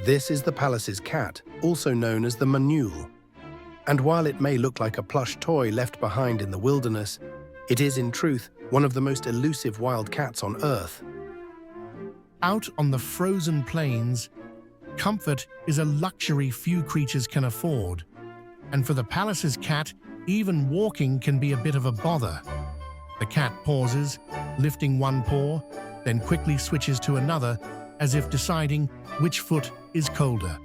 This is the palace's cat, also known as the manule. And while it may look like a plush toy left behind in the wilderness, it is in truth one of the most elusive wild cats on Earth. Out on the frozen plains, comfort is a luxury few creatures can afford. And for the palace's cat, even walking can be a bit of a bother. The cat pauses, lifting one paw, then quickly switches to another, as if deciding which foot is colder.